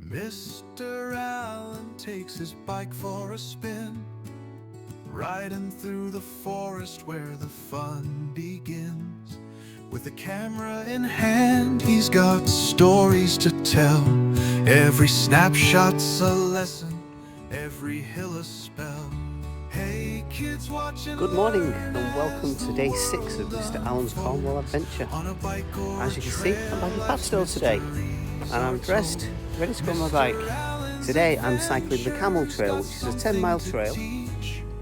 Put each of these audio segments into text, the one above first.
Mr. Allen takes his bike for a spin, riding through the forest where the fun begins. With a camera in hand, he's got stories to tell. Every snapshot's a lesson, every hill a spell. Hey kids watching. Good morning and welcome to day 6 of Mr. Allen's Cornwall adventure. As you can see, I'm back in Padstow today and I'm dressed, ready to go on my bike. Today I'm cycling the Camel Trail, which is a 10-mile trail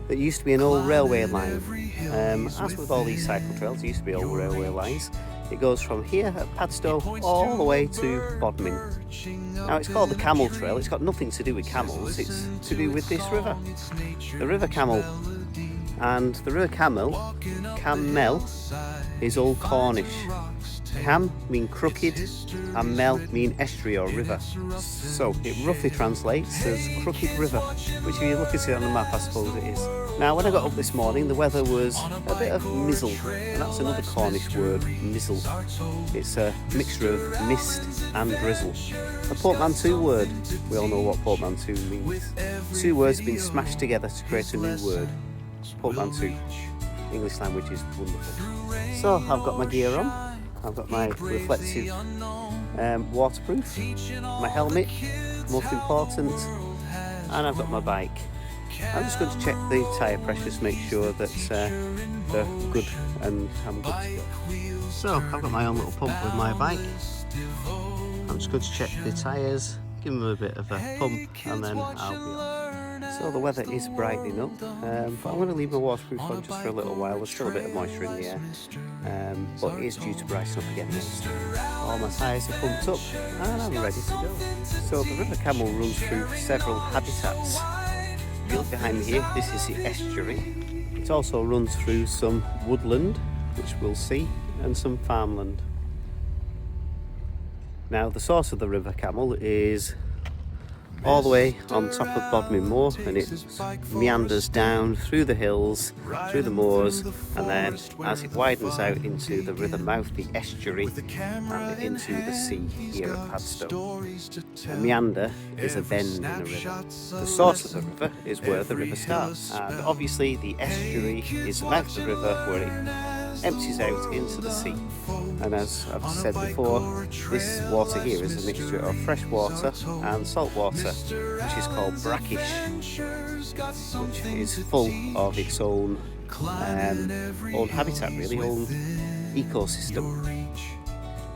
that used to be an old railway line. As with all these cycle trails, there used to be old railway lines. It goes from here at Padstow all the way to Bodmin. Now it's called the Camel Trail. It's got nothing to do with camels, it's to do with this river, the River Camel. And the River Camel, Camel, is Old Cornish. Cam mean crooked and mel mean estuary or river. So it roughly translates as crooked river, which if you look at it on the map I suppose it is. Now when I got up this morning the weather was a bit of mizzle, and that's another Cornish word, mizzle. It's a mixture of mist and drizzle. A portmanteau word. We all know what portmanteau means. Two words have been smashed together to create a new word. Portmanteau. English language is wonderful. So I've got my gear on. I've got my reflective waterproof, my helmet, most important, and I've got my bike. I'm just going to check the tyre pressures, make sure that they're good and I'm good to go. So I've got my own little pump with my bike. I'm just going to check the tyres, give them a bit of a pump and then I'll be on. So the weather is brightening up, but I'm going to leave my waterproof on just for a little while. There's still a bit of moisture in the air, but it is due to brighten up again next. All my tyres are pumped up and I'm ready to go. So the River Camel runs through several habitats. If you look behind me here, this is the estuary. It also runs through some woodland, which we'll see, and some farmland. Now the source of the River Camel is all the way on top of Bodmin Moor, and it meanders down through the hills, through the moors, and then as it widens out into the river mouth, the estuary, and into the sea here at Padstow. A meander is a bend in a river. The source of the river is where the river starts, and obviously the estuary is the mouth of the river where it empties out into the sea. And as I've said before, this water here is a mixture of fresh water and salt water, which is called brackish, which is full of its own habitat, really, own ecosystem.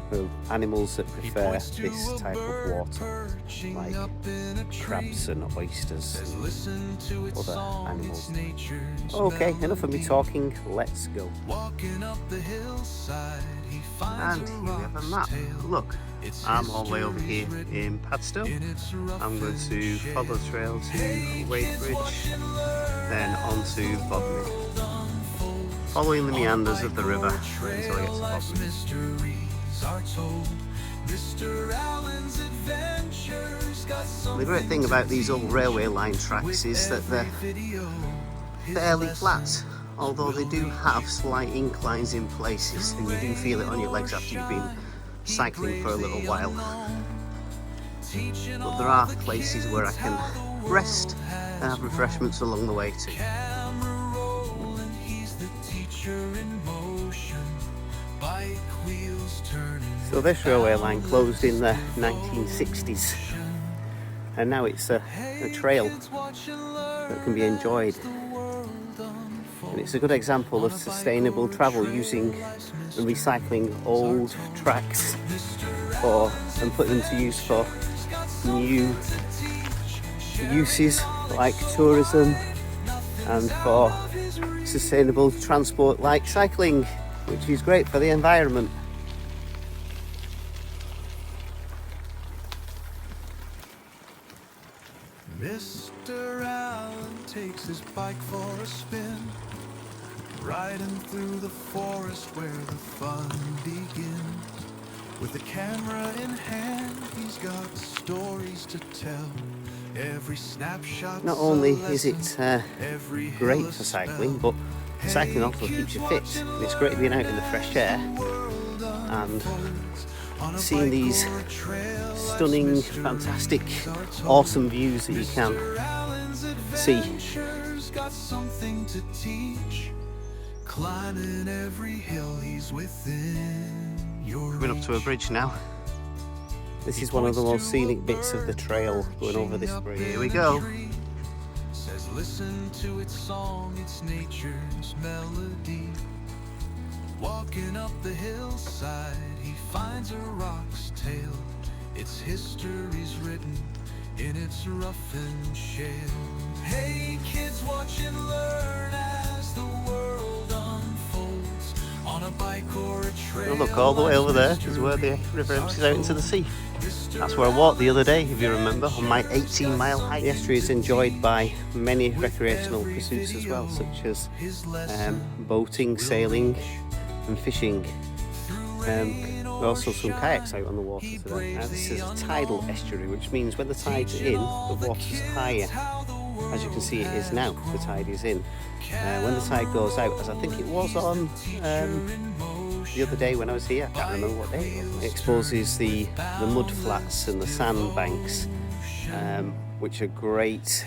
For animals that prefer this type of water, like crabs and oysters and other animals. Okay, enough of me talking, let's go. And here we have a map. Look, I'm all the way over here in Padstow. I'm going to follow the trail to Wadebridge, then on to Bodmin, following the meanders of the river until I get to Bodmin. The great thing about these old railway line tracks is that they're fairly flat, although they do have slight inclines in places, and you do feel it on your legs after you've been cycling for a little while. But there are places where I can rest and have refreshments along the way too. So this railway line closed in the 1960s, and now it's a trail that can be enjoyed. And it's a good example of sustainable travel, using and recycling old tracks and putting them to use for new uses like tourism and for sustainable transport like cycling, which is great for the environment. Mr. Allen takes his bike for a spin, riding through the forest where the fun begins. With a camera in hand, he's got stories to tell. Every snapshot. Not only is it great for cycling, but cycling also keeps you fit. It's great being out in the fresh air and seeing these stunning, fantastic, awesome views that you can see. Got something to teach. Climbing every hill he's within your Coming up to a bridge now. This is one of the most scenic bits of the trail, going over this bridge. Here we go. Says listen to its song, it's nature's melody. Walking up the hillside, he finds a rock's tale. Its history's written in its rough and shale. Hey kids, watch and learn as the world unfolds. On a bike or a trail. Oh, look, all the way over there is where the river empties out into the sea. That's where I walked the other day, if you remember, on my 18-mile hike. The estuary is enjoyed by many recreational pursuits as well, such as boating, sailing and fishing. Also some kayaks out on the water today. Now this is a tidal estuary, which means when the tide's in, the water's higher. As you can see, it is now, the tide is in. When the tide goes out, as I think it was on the other day when I was here, I can't remember what day it was, it exposes the mud flats and the sand banks, which are great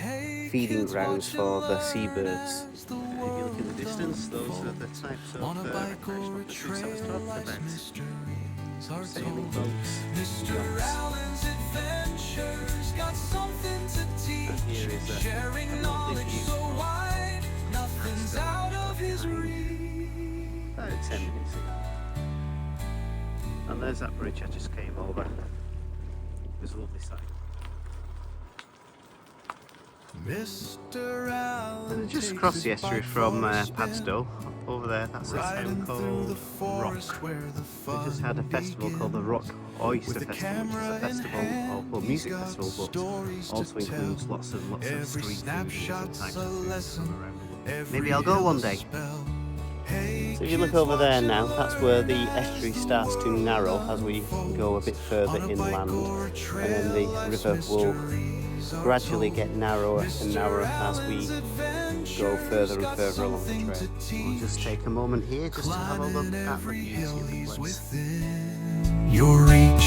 feeding grounds for the seabirds. If you look in the distance, those are the types of recreational pursuits I was talking about. Sailing boats, yachts. And here is a lovely view of about 10 minutes ago. And there's that bridge I just came over. It was a lovely sight. And just across the estuary from Padstow, over there, that's a town called Rock. We just had a festival called the Rock Oyster Festival, which is a festival, or music festival, but also includes lots of street food and different types of food from around the world. Maybe I'll go one day. So if you look over there now, that's where the estuary starts to narrow as we go a bit further inland, and then the river will gradually get narrower and narrower as we go further and further along the trail. We'll just take a moment here just to have a look at the beauty of the place. Your reach.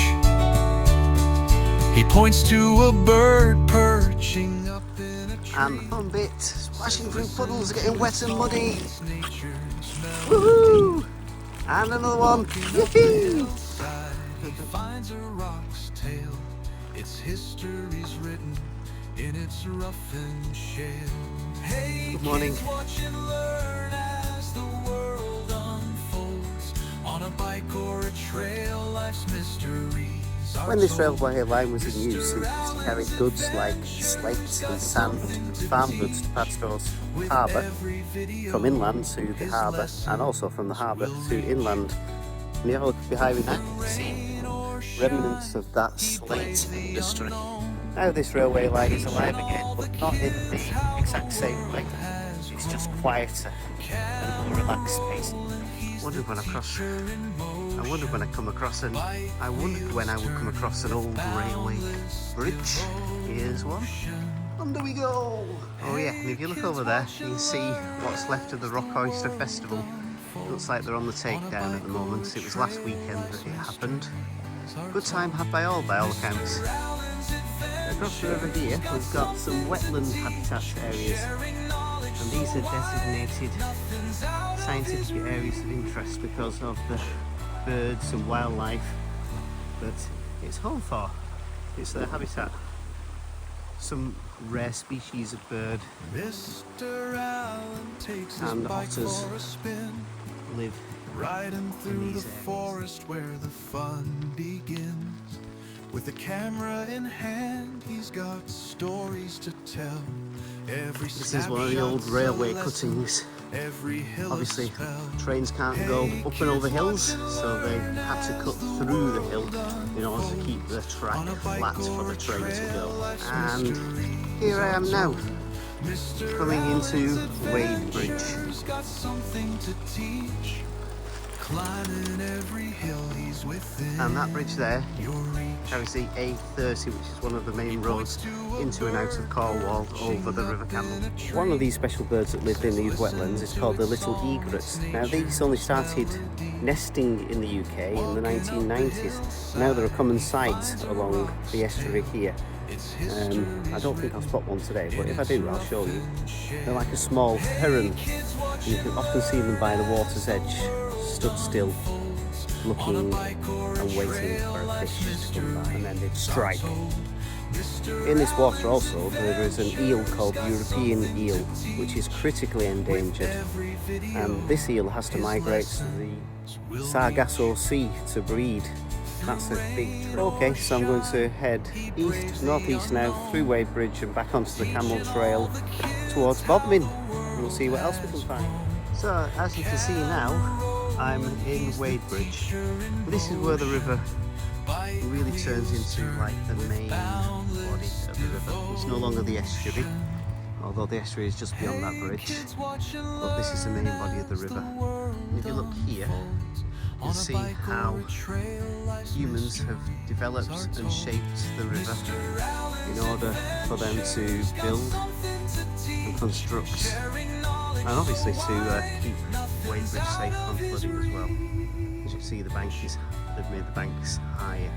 He points to a bird perching up in a tree. And the fun bit, splashing through puddles, getting wet and muddy. Woohoo! And another one. Yippee! He finds a rock's tale. Its history's written in its rough and shale. Hey, good morning. kids, watch and learn as the world unfolds. On a bike or a trail, life's mysteries. When this railway line was in use, it used to carry goods like slate and sand, farm goods to Padstow's harbour, from inland to the harbour, and also from the harbour to inland. And you have a look behind me now, you can see remnants of that slate industry. Now this railway line is alive again, but not in the exact same way. It's just quieter and more relaxed pace. I wondered when I come across an old railway bridge. Here's one. Under we go! Oh yeah, and if you look over there, you can see what's left of the Rock Oyster Festival. Looks like they're on the takedown at the moment. It was last weekend that it happened. Good time had by all accounts. Across the river here, we've got some wetland habitat areas, and these are designated scientific areas of interest because of the birds and wildlife that it's home for. It's their habitat. Some rare species of bird and otters live riding through the forest where the fun begins. With a camera in hand, he's got stories to tell. This is one of the old railway cuttings. Obviously, trains can't go up and over hills, so they had to cut through the hill in order to keep the track flat for the train to go. And here I am now, coming into Wade Bridge. Climbing every hill he's within. And that bridge there Your reach. carries the A30, which is one of the main roads into and out of Cornwall over the River Camel. One of these special birds that live in these wetlands is called the little egrets. Now these only started nesting in the UK in the 1990s. Now they're a common sight along the estuary here. I don't think I'll spot one today, but if I do, I'll show you. They're like a small heron, and you can often see them by the water's edge, stood still, looking and waiting for a fish to come by, and then they'd strike. In this water also there is an eel called European eel, which is critically endangered, and this eel has to migrate to the Sargasso Sea to breed. That's a big trip. Okay, so I'm going to head northeast now through Wadebridge and back onto the Camel Trail towards Bodmin, and we'll see what else we can find. So as you can see now, I'm in Wadebridge. This is where the river really turns into like the main body of the river. It's no longer the estuary, although the estuary is just beyond that bridge, but this is the main body of the river. And if you look here, you can see how humans have developed and shaped the river in order for them to build and construct, and obviously to keep Wadebridge safe from flooding as well. As you see, they've made the banks higher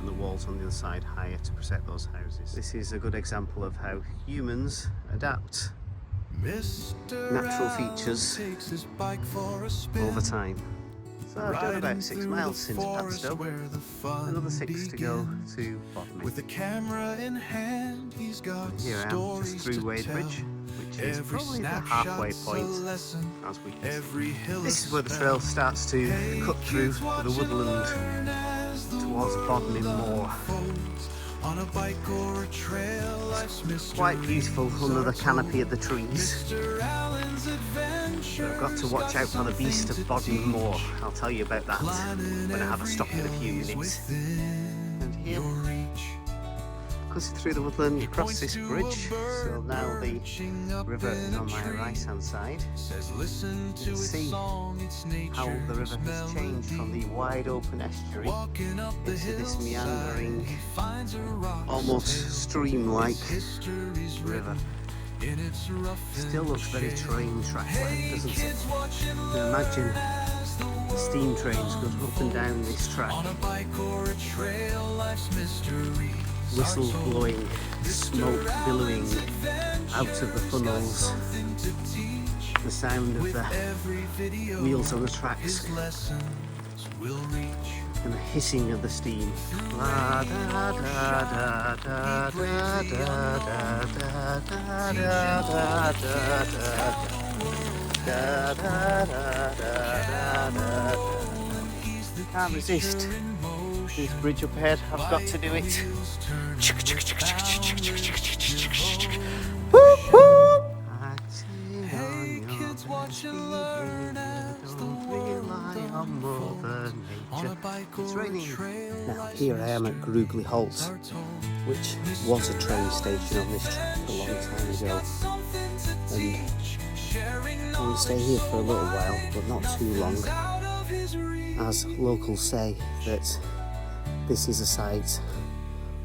and the walls on the other side higher to protect those houses. This is a good example of how humans adapt natural features over time. So I've done about 6 miles since Padstow, another 6 to go to Bodmin. With the camera in hand, he's got Here I am, just through Wadebridge, which is probably the halfway point as we can see. This is where the trail starts to cut through the woodland towards Bodmin Moor. On a bike or a trail, It's quite beautiful under the canopy of the trees. I've got to watch out for the beast of Bodmin Moor. I'll tell you about that when I have a stop in a few minutes. And here, cutting through the woodland across this bridge, so now the river is on my right hand side. You can see how the river has changed from the wide open estuary into this meandering, almost stream-like river. Still looks very train track-like, doesn't it? You can imagine the steam trains going up and down this track. Whistle blowing, smoke billowing out of the funnels, the sound of the wheels on the tracks, and the hissing of the steam. Can't resist this bridge up ahead, I've got to do it. It's raining. Now here I am at Grugley Halt, which was a train station on this track a long time ago, and I will stay here for a little while, but not too long, as locals say that this is a site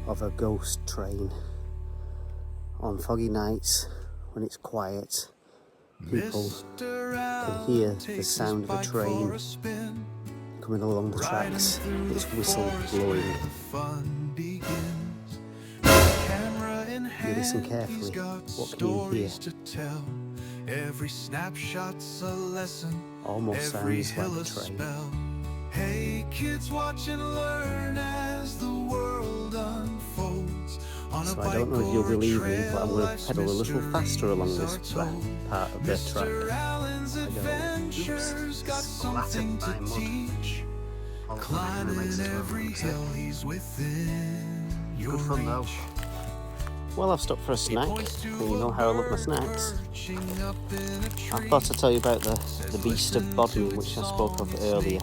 of a ghost train. On foggy nights, when it's quiet, people can hear the sound of a train coming along the tracks, its whistle blowing. You listen carefully, what can you hear? Every snapshot's a lesson. Almost sounds like a train. Hey kids, watch and learn as the world unfolds. So I don't know if you'll believe me, but I'm going to pedal a little faster along this part of the track. I go, oops, splattered by mud. Climbing every hill he's within. Good fun though. Well, I've stopped for a snack, and you know how I love my snacks. I thought I'd tell you about the beast of Bodmin, which I spoke of earlier.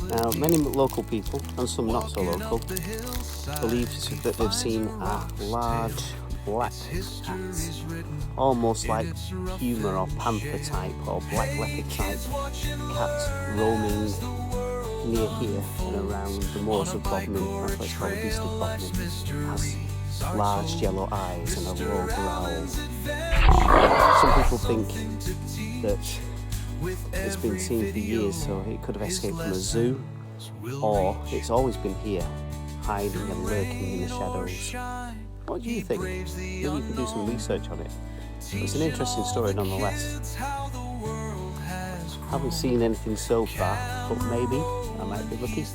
Now, many local people, and some not so local, believe that they've seen a large black cats, almost like puma or panther type or black leopard type cats roaming near here and around the moors of Bodmin. That's what it's called, east of Bodmin. Has large yellow eyes and a low growl. Some people think that it's been seen for years, so it could have escaped from a zoo, or it's always been here, hiding and lurking in the shadows. What do you think? Maybe you can do some research on it. It's an interesting story nonetheless. Haven't seen anything so far, but maybe I might be lucky.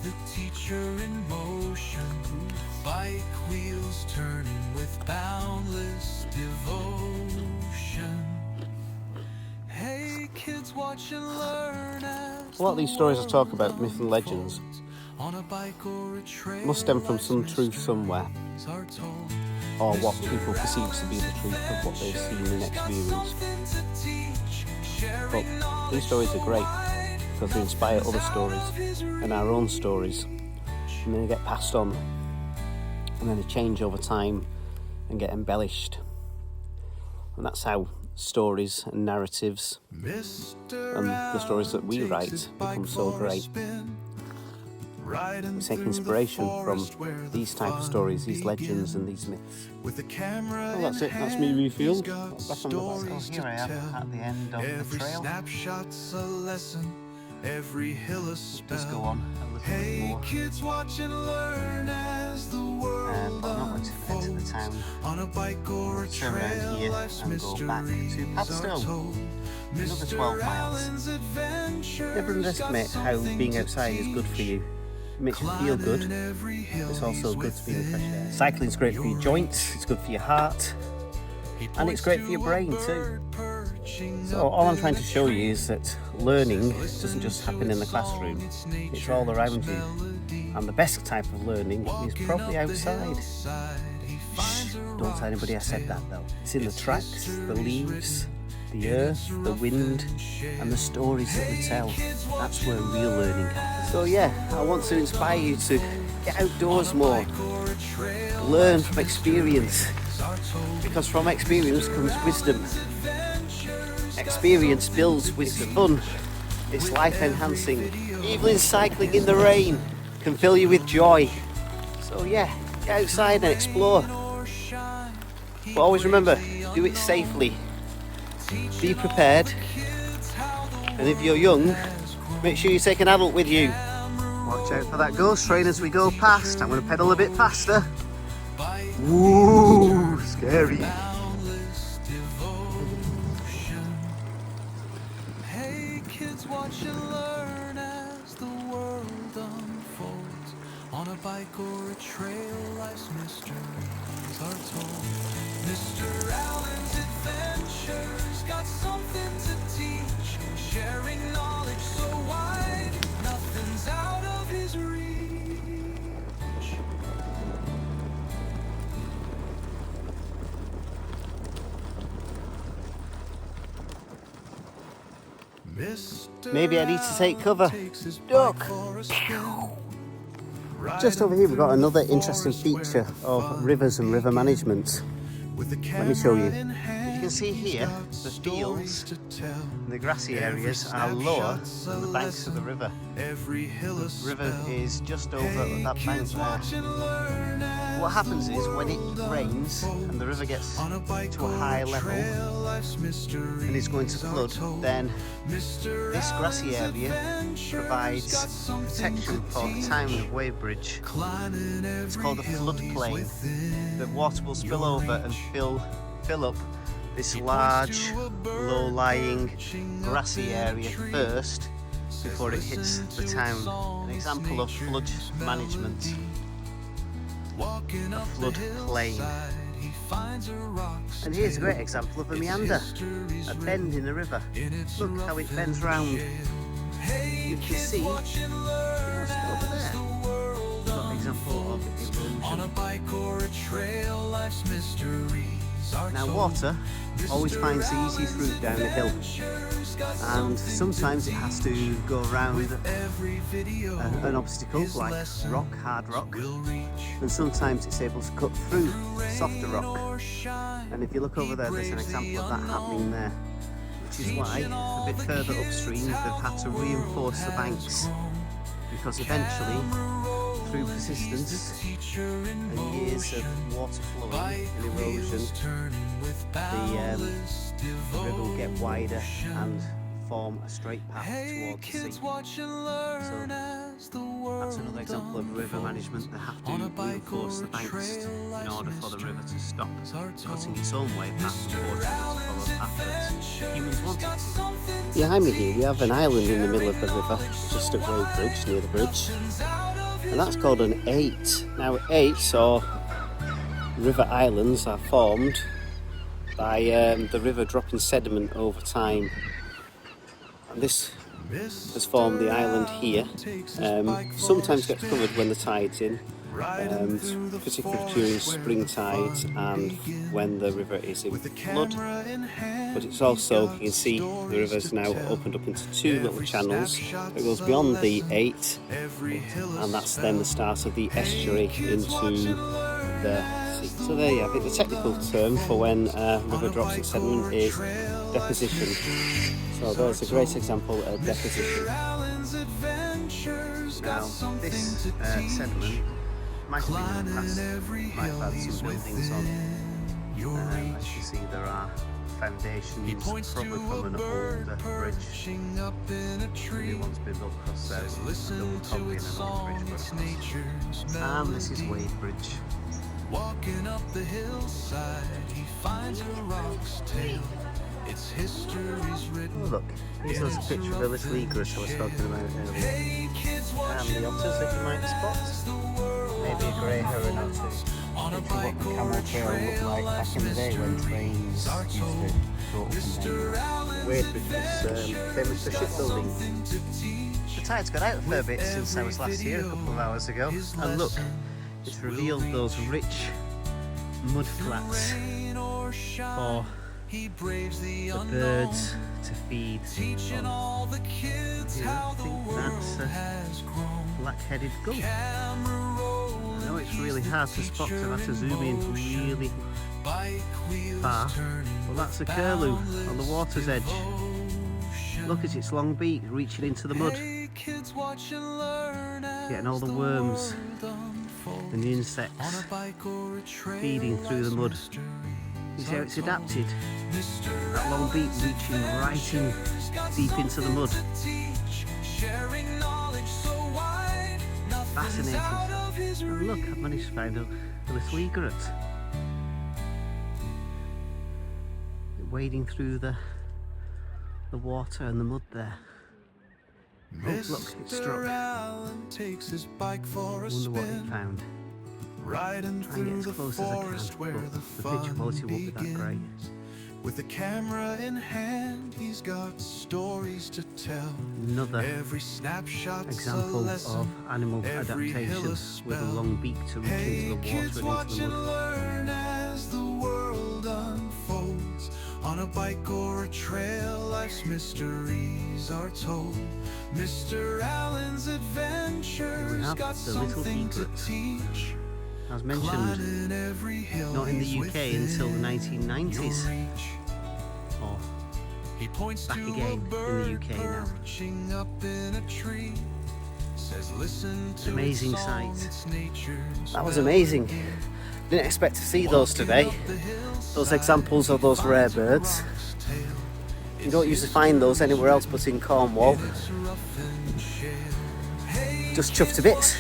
Bike wheels turning with boundless devotion. Hey kids, watch and learn. A lot of these stories I talk about, myth and legends, must stem from some truth somewhere, or what people perceive to be the truth of what they've seen and experienced. But these stories are great because they inspire other stories and our own stories, and then they get passed on, and then they change over time and get embellished. And that's how stories and narratives and the stories that we write become so great. We take inspiration from these type of stories, these legends and these myths. Well, that's it, that's me refueled. Back on the bike. Oh, here I am at the end of the trail. Every hill a spell. It does go on a little bit more. Kids watch and learn as the world but I'm not going to enter the town. On a bike or a turn around here and go back to Padstow. Another 12 miles. Never underestimate how being outside is good for you. It makes you feel good. It's also good to be in the fresh air. Cycling's great for your joints, it's good for your heart, and it's great for your brain too. So all I'm trying to show you is that learning doesn't just happen in the classroom, it's all around you. And the best type of learning is probably outside. Shh, don't tell anybody I said that though. It's in the tracks, the leaves, the earth, the wind, and the stories that we tell. That's where real learning happens. So yeah, I want to inspire you to get outdoors more, learn from experience, because from experience comes wisdom. Experience builds wisdom. Fun, it's life enhancing. Even cycling in the rain can fill you with joy. So yeah, get outside and explore. But always remember, do it safely. Be prepared, and if you're young, make sure you take an adult with you. Watch out for that ghost train as we go past. I'm going to pedal a bit faster. Woo, scary. Hey kids, watch and learn as the world unfolds. On a bike or a trail, life's mysteries are told. Mr. Allen's adventures got something to teach, sharing knowledge so wide, nothing's out of his reach. Maybe I need to take cover. Duck! Just over here we've got another interesting feature of rivers and river management. Let me show you. As you can see here, the fields and the grassy areas are lower than the banks of the river. The river is just over that bank there. What happens is when it rains and the river gets to a high level and is going to flood, then this grassy area provides protection for the town of Weybridge. It's called a floodplain. The water will spill over and fill up this large, low-lying, grassy area first before it hits the town. An example of flood management. A floodplain. And here's a great example of a meander, a bend in the river. Look how it bends round. You can see just over there. We've got an example of erosion. Now water always finds the easiest route down a hill, and sometimes it has to go around an obstacle like rock, hard rock, and sometimes it's able to cut through softer rock. And if you look over there, there's an example of that happening there, which is why a bit further upstream they've had to reinforce the banks, because eventually, through persistence and years of water flowing and erosion, the river will get wider and form a straight path towards the sea. So that's another example of river management. They have to reinforce the banks in order for the river to stop cutting its own way past the water to follow paths that humans want it. Behind me here we have an island in the middle of the river, just at Wadebridge, near the bridge, and that's called an eight. Now eights, or river islands, are formed by the river dropping sediment over time, and this has formed the island here. Sometimes gets covered when the tide's in, particularly during spring tides and when the river is in flood. But it's also, you can see the river's now opened up into two little channels. It goes beyond the eight, and that's then the start of the estuary into the sea. So there you have it. The technical term for when a river drops its sediment is deposition. So there's a great example of deposition. Now this sediment might have been in the past, might have had some buildings on. As you see, there are foundations, probably from an older bridge. Maybe one's been built across there, double probably in an old bridge across. And this is Wadebridge. Walking up the hillside, he finds a rock's tail. Its history's written. Oh look, here's a picture of the little egret I was talking about earlier. And the otters that you might spot. Maybe a grey heron or two. Picture what the Camel Trail looked like back in the day when trains used to go up and down. Wadebridge is famous for shipbuilding. The tide's got out a fair bit since I was last here a couple of hours ago. And look, it's revealed those rich mud flats for the birds to feed on. I think that's a black-headed gull. I know it's really hard to spot, so I've had to zoom in really far. Well, that's a curlew on the water's edge. Look at its long beak reaching into the mud, getting all the worms and the insects feeding through the mud. You see how it's adapted? That long beak reaching right in deep into the mud. Fascinating. And look, I've managed to find a little egret wading through the water and the mud there. Oh, look, it's struck. Wonder what it found. Riding through the forest where the picture quality won't be that great. With the camera in hand, he's got stories to tell. Another Every snapshot example of animal adaptation with a long beak to reach into the water and into the mud. Learn as the world unfolds. On a bike or a trail, life's mysteries are told. Mr. Allen's adventures got something to teach. As mentioned, not in the UK until the 1990s, or back again in the UK now. An amazing sight. That was amazing. Didn't expect to see those today. Those examples of those rare birds. You don't usually find those anywhere else but in Cornwall. Just chuffed to bits.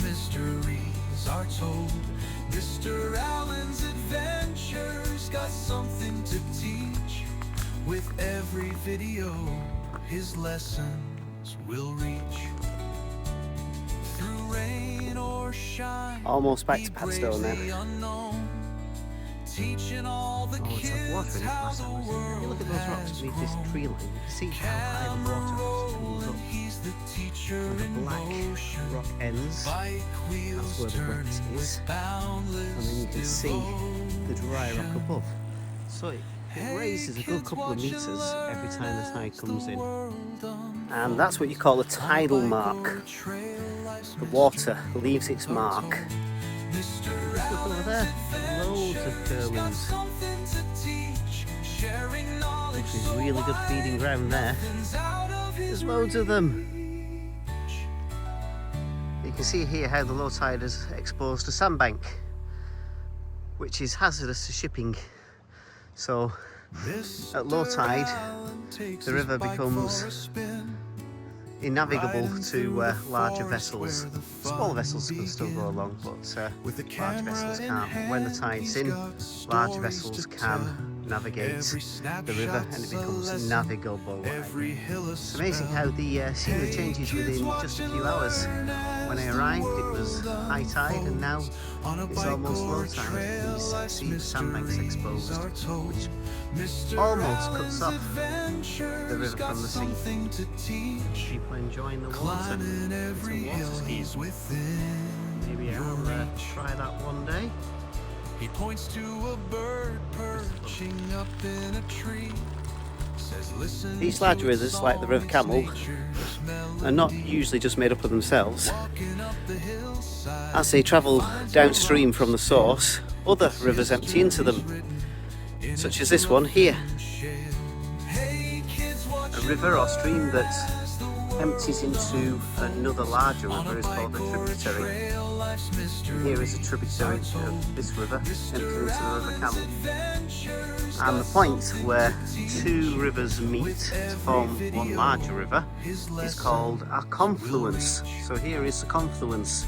Mysteries are told. Mr. Allen's adventures got something to teach. With every video, his lessons will reach. Through rain or shine, almost back to Padstow now. Oh, it's like water in it last time I was here. If you look at those rocks beneath this tree line, you can see how high the water comes up. And the black rock ends, that's where the wet is. And then you can see the dry rock above. So it raises a good couple of metres every time the tide comes in. And that's what you call a tidal mark. The water leaves its mark. Look over there, loads of curlews. Which is really good feeding ground there. There's loads of them. You can see here how the low tide has exposed a sandbank, which is hazardous to shipping. So at low tide, the river becomes innavigable to larger vessels. Small vessels can still go along, but large vessels can't. But when the tide's in, large vessels can navigate the river and it becomes navigable. It's amazing how the scenery changes within just a few hours. When I arrived it was high tide and now it's almost low tide. You see the sandbanks exposed, which almost cuts off the river from the sea. People enjoying the water. It's a water ski. Maybe I'll try that one day. He points to a bird perching up in a tree. These large rivers, like the River Camel, are not usually just made up of themselves. As they travel downstream from the source, other rivers empty into them, such as this one here. A river or stream that empties into another larger river is called a tributary. Here is a tributary of this river, emptying into the River Camel. And the point where two rivers meet to form one larger river is called a confluence. So here is the confluence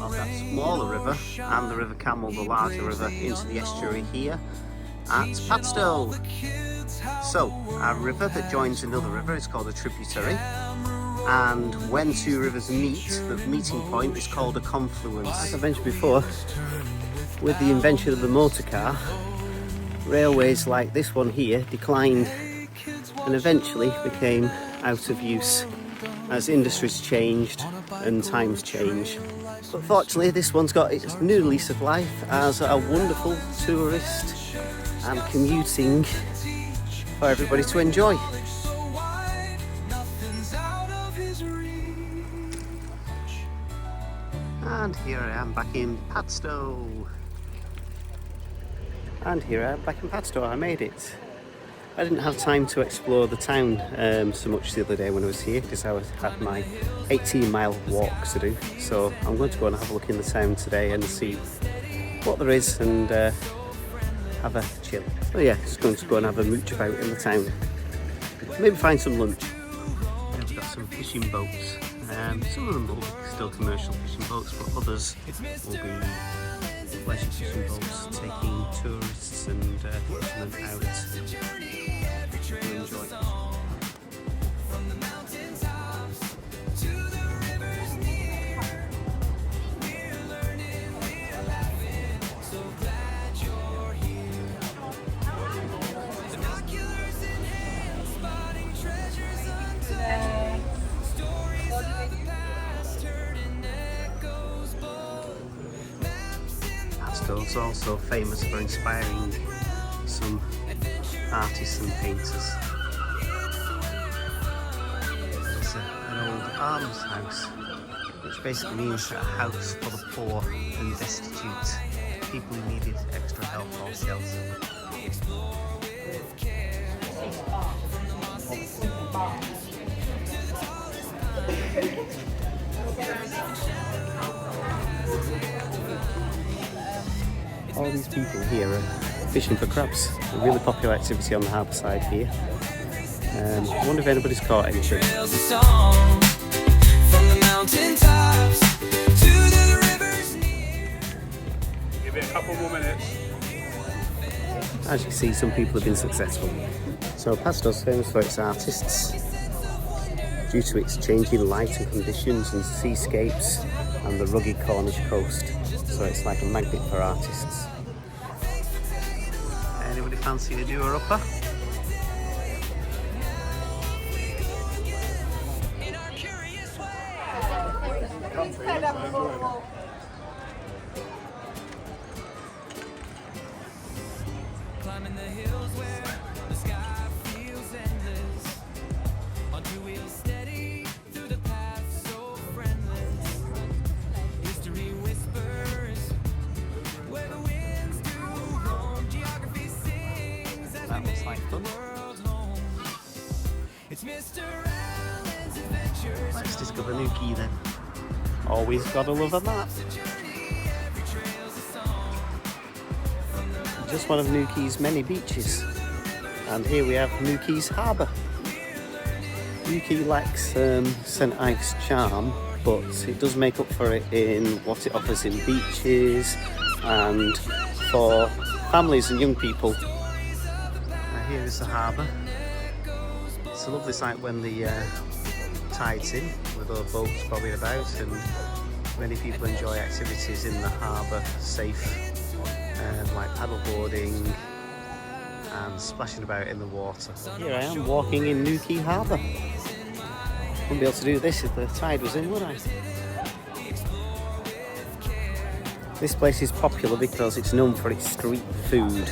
of that smaller river and the River Camel, the larger river, into the estuary here at Padstow. So a river that joins another river is called a tributary. And when two rivers meet, the meeting point is called a confluence. As I mentioned before, with the invention of the motor car, railways like this one here declined and eventually became out of use as industries changed and times change. But fortunately this one's got its new lease of life as a wonderful tourist and commuting for everybody to enjoy. And here I am back in Padstow. And here I am back in Padstow. I made it. I didn't have time to explore the town so much the other day when I was here because I had my 18-mile walk to do. So I'm going to go and have a look in the town today and see what there is and have a chill. Oh yeah, just going to go and have a mooch about in the town. Maybe find some lunch. We've got some fishing boats. Some of them will be still commercial fishing boats, but others will be pleasure fishing boats taking tourists and pushing them out to enjoy it. Padstow's also famous for inspiring some artists and painters. There's an old almshouse, which basically means a house for the poor and destitute, people who needed extra help or shelter. All these people here are fishing for crabs. A really popular activity on the harbour side here. I wonder if anybody's caught anything. Give it a couple more minutes. As you can see, some people have been successful. So Padstow's famous for its artists, due to its changing light and conditions and seascapes and the rugged Cornish coast. So it's like a magnet for artists. fancy a doer-upper? Climbing the hills where the sky feels endless. On two wheels steady through the path so friendless. History whispers where the winds do roam. Geography sings as That we looks like make the fun. world home. It's Mr. Allen's Adventures. Let's discover Newquay then. Always gotta love a map. Just one of Newquay's many beaches. And here we have Newquay's harbour. Newquay lacks St Ives charm, but it does make up for it in what it offers in beaches and for families and young people. Now here is the harbour. It's a lovely sight when the tide's in, with all boats bobbing about, and many people enjoy activities in the harbour, safe, like paddleboarding and splashing about in the water. Here I am walking in Newquay Harbour. Wouldn't be able to do this if the tide was in, would I? This place is popular because it's known for its street food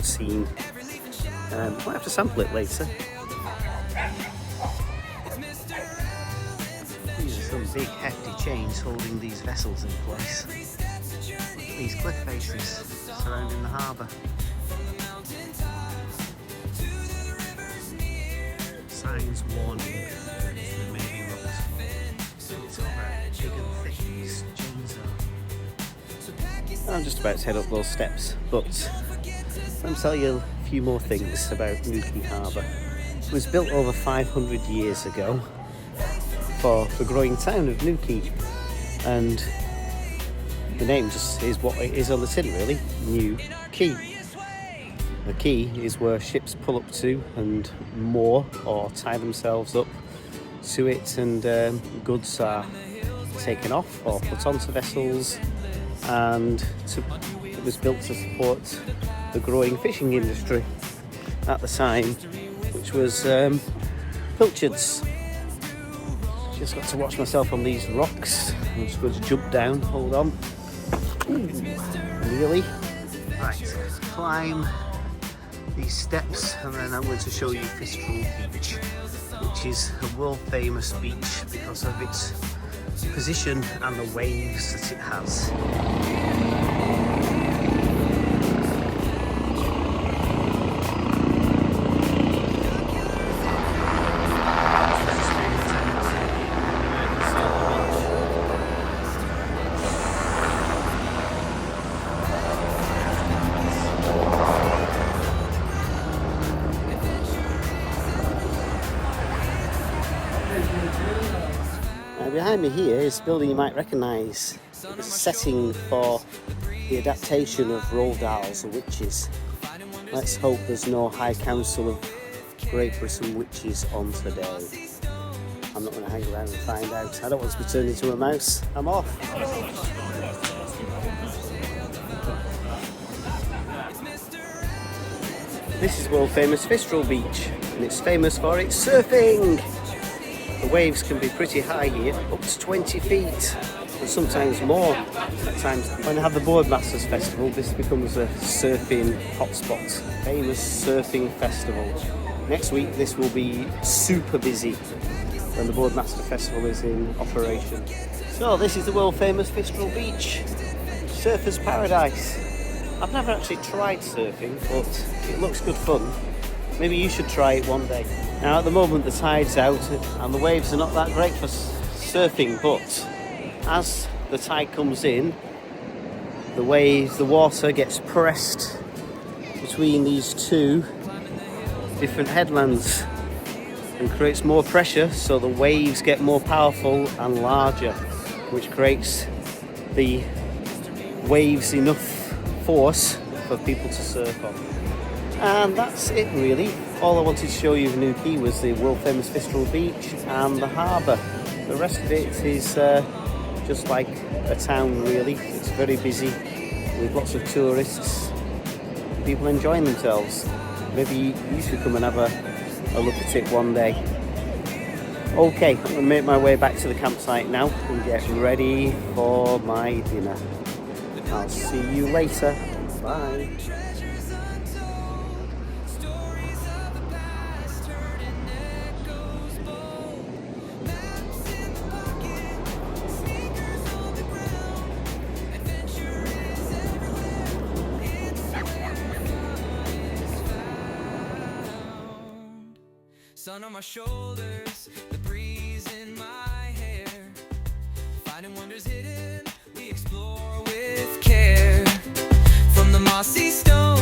scene. Might have to sample it later. These are some big hefty chains holding these vessels in place. These cliff faces surrounding the harbour. Signs warning there may be rocks. It's all right, big and thick these chains are. I'm just about to head up those steps, but let me tell you a few more things about Newquay Harbour. It was built over 500 years ago for the growing town of Newquay, and the name just is what it is on the tin, really. New Quay. The quay is where ships pull up to and moor or tie themselves up to it, and goods are taken off or put onto vessels, and it was built to support the growing fishing industry at the time, which was pilchards. Just got to watch myself on these rocks. I'm just going to jump down, hold on. Ooh, really? Right, climb these steps and then I'm going to show you Fistral Beach, which is a world famous beach because of its position and the waves that it has. Behind me here is a building you might recognise. It was a setting for the adaptation of Roald Dahl's The Witches. Let's hope there's no High Council of Great Britain witches on today. I'm not going to hang around and find out. I don't want to be turned into a mouse. I'm off. This is world famous Fistral Beach, and it's famous for its surfing. The waves can be pretty high here, up to 20 feet, and sometimes more at times. When they have the Boardmasters Festival, this becomes a surfing hotspot. Famous surfing festival. Next week this will be super busy when the Boardmaster Festival is in operation. So this is the world famous Fistral Beach, surfer's paradise. I've never actually tried surfing, but it looks good fun. Maybe you should try it one day. Now at the moment the tide's out and the waves are not that great for surfing, but as the tide comes in, the water gets pressed between these two different headlands and creates more pressure, so the waves get more powerful and larger, which creates the waves enough force for people to surf on. And that's it really. All I wanted to show you of Newquay was the world famous Fistral Beach and the harbour. The rest of it is just like a town really. It's very busy with lots of tourists people enjoying themselves. Maybe you should come and have a look at it one day. Okay, I'm going to make my way back to the campsite now and get ready for my dinner. I'll see you later. Bye. Sun on my shoulders, the breeze in my hair. Finding wonders hidden, we explore with care. From the mossy stone